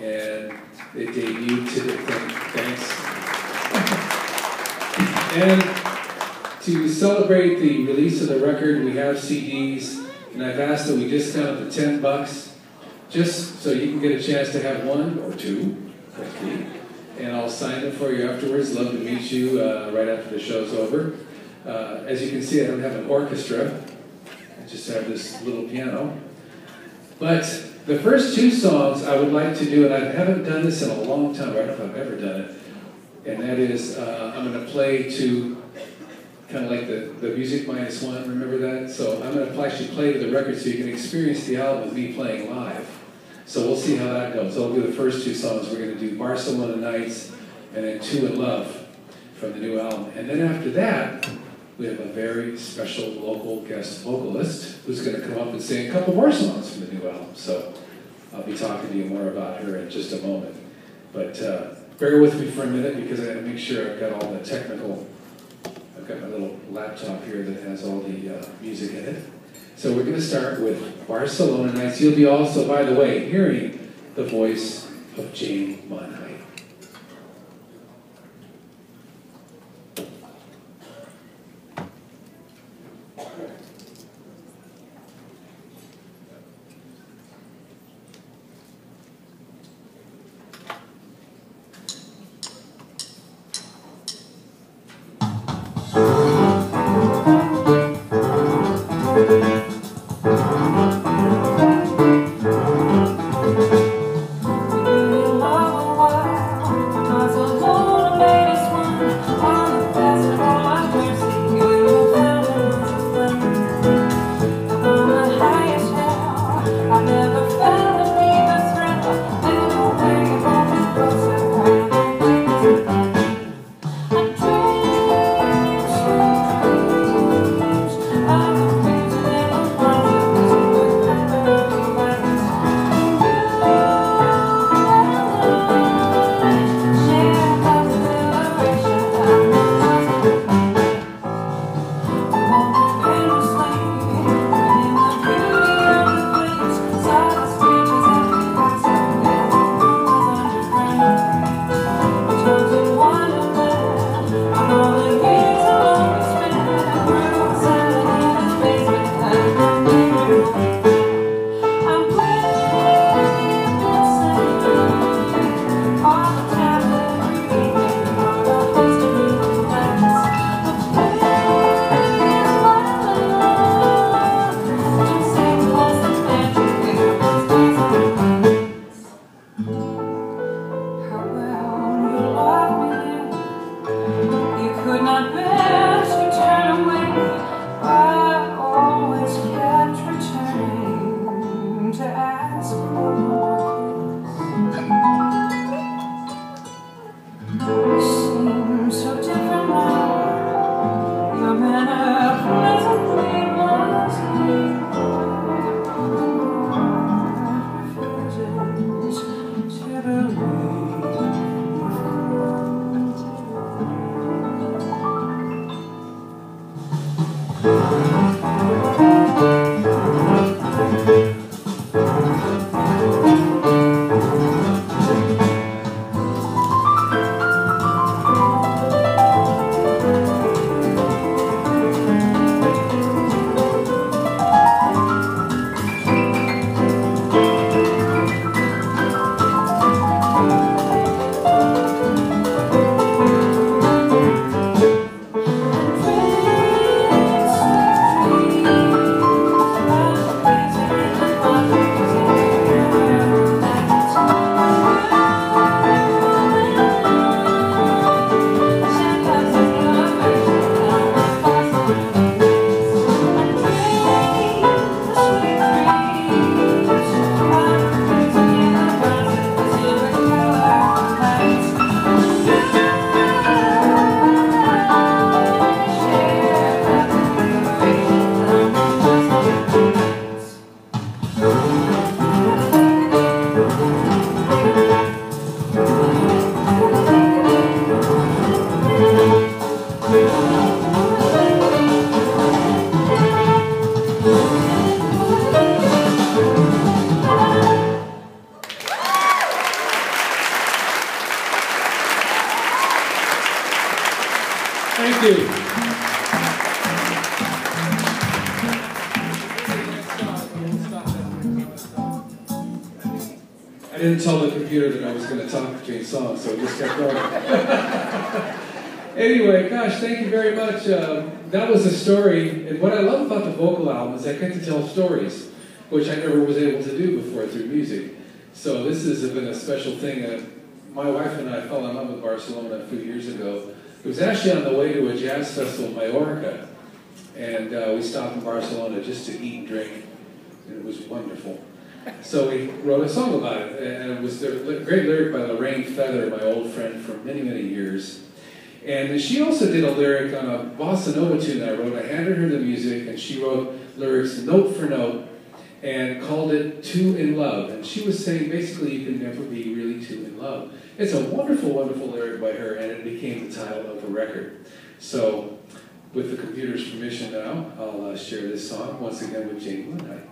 and it debuted today. Thanks. And to celebrate the release of the record, we have CDs, and I've asked that we discount it to $10, just so you can get a chance to have one or two, and I'll sign them for you afterwards. Love to meet you right after the show's over. As you can see, I don't have an orchestra. I just have this little piano. But the first two songs I would like to do, and I haven't done this in a long time, I don't know if I've ever done it, and that is, I'm going to play to kind of like the music minus one, remember that? So I'm going to actually play to the record so you can experience the album with me playing live. So we'll see how that goes. I'll do the first two songs. We're going to do Barcelona Nights and then Two in Love from the new album. And then after that, we have a very special local guest vocalist who's going to come up and sing a couple more songs from the new album. So I'll be talking to you more about her in just a moment. But bear with me for a minute because I got to make sure I've got all the technical. I've got my little laptop here that has all the music in it. So we're going to start with Barcelona Nights. You'll be also, by the way, hearing the voice of Jane Monheit. Wow. Thank you. I didn't tell the computer that I was going to talk between songs, so it just kept going. Anyway, gosh, thank you very much. That was a story, and what I love about the vocal album is I get to tell stories, which I never was able to do before through music. So this has been a special thing. My wife and I fell in love with Barcelona a few years ago. It was actually on the way to a jazz festival in Mallorca, and we stopped in Barcelona just to eat and drink, and it was wonderful. So we wrote a song about it, and it was a great lyric by Lorraine Feather, my old friend from many, many years. And she also did a lyric on a bossa nova tune that I wrote. I handed her the music, and she wrote lyrics note for note, and called it Two in Love. And she was saying, basically, you can never be really two in love. It's a wonderful, wonderful lyric by her, and it became the title of the record. So, with the computer's permission now, I'll share this song once again with Jane Benoit.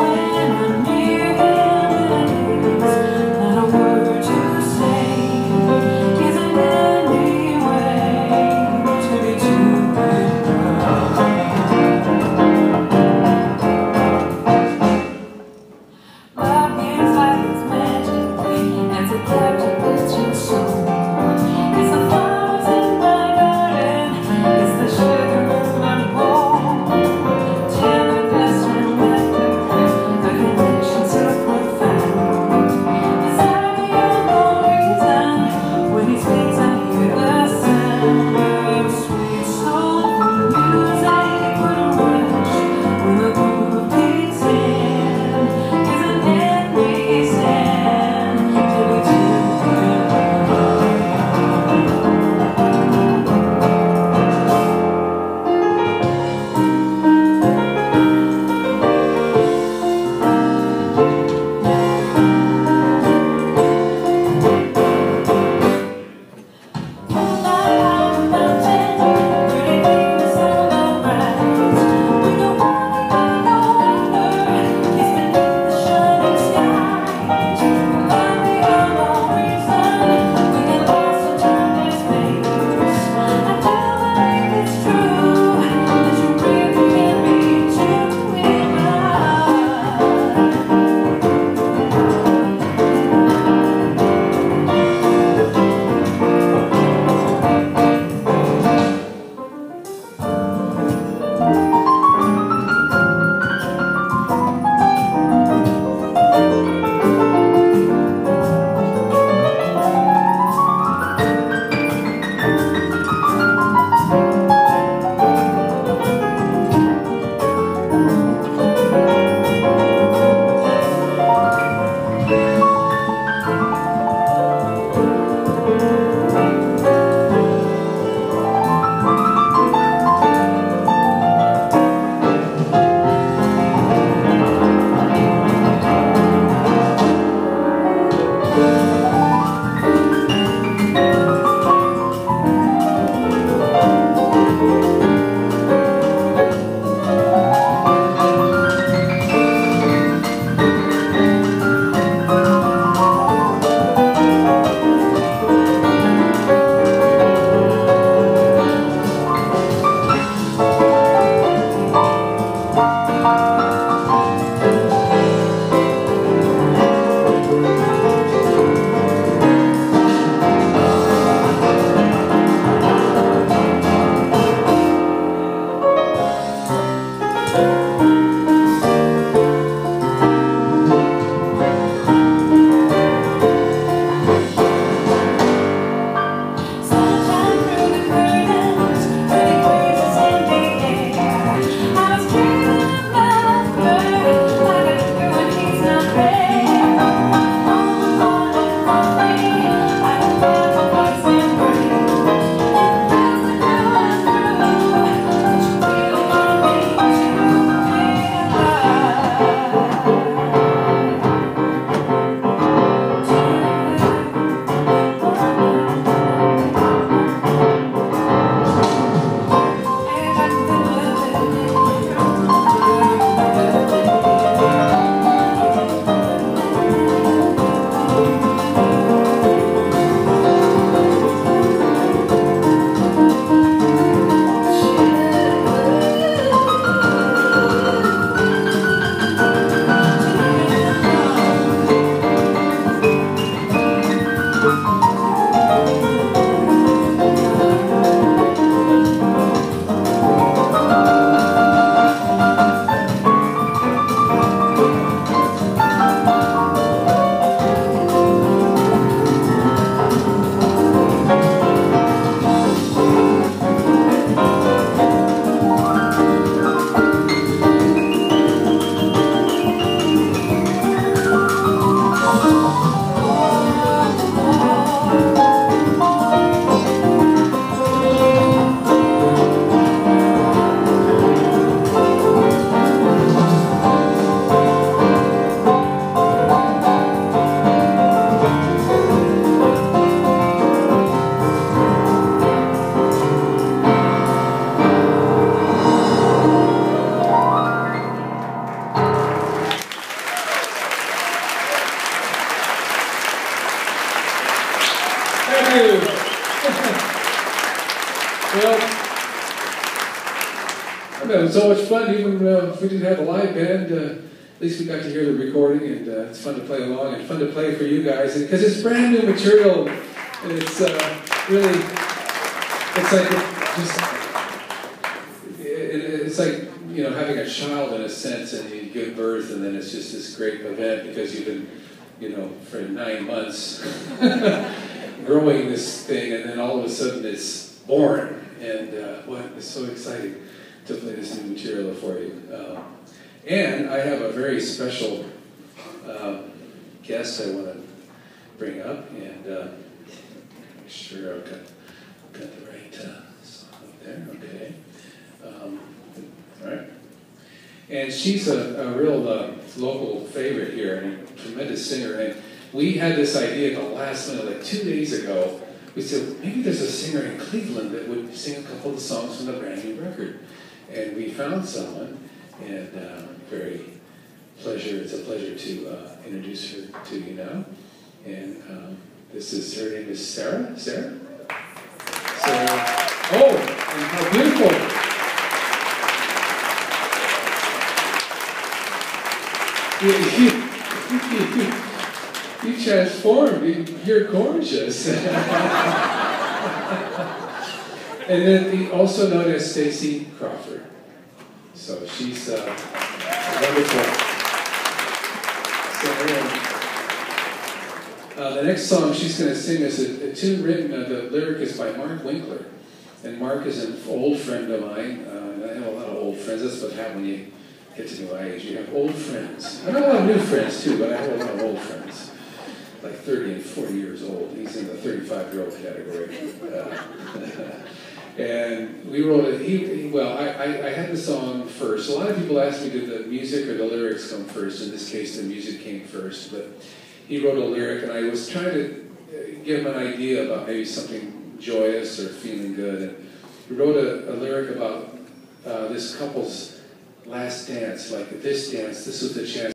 When was so much fun. Even if we didn't have a live band, at least we got to hear the recording, and it's fun to play along and fun to play for you guys. Because it's brand new material, and it's really, it's like it's like, you know, having a child in a sense, and you give birth, and then it's just this great event because you've been, you know, for 9 months growing this thing, and then all of a sudden it's born. And it's so exciting to play this new material for you. And I have a very special guest I want to bring up, and make sure I've got the right song up there. Okay. All right. And she's a real local favorite here, and a tremendous singer. And we had this idea at the last minute, like 2 days ago. We said, maybe there's a singer in Cleveland that would sing a couple of the songs from the brand new record. And we found someone, and it's a pleasure to introduce her to you now. And her name is Sarah. Sarah? Sarah. Oh, and how beautiful. You transformed. You're gorgeous. And then also known as Stacy Crawford. So she's wonderful. So the next song she's going to sing is a tune written. The lyric is by Mark Winkler, and Mark is an old friend of mine. I have a lot of old friends. That's what happens when you get to my age. You have old friends. I have a lot of new friends too, but I have a lot of old friends. Like 30 and 40 years old. He's in the 35-year-old category. And we wrote it. I had the song first. A lot of people ask me, did the music or the lyrics come first? In this case, the music came first. But he wrote a lyric, and I was trying to give him an idea about maybe something joyous or feeling good. And he wrote a lyric about this couple's last dance, like this dance. This was the chance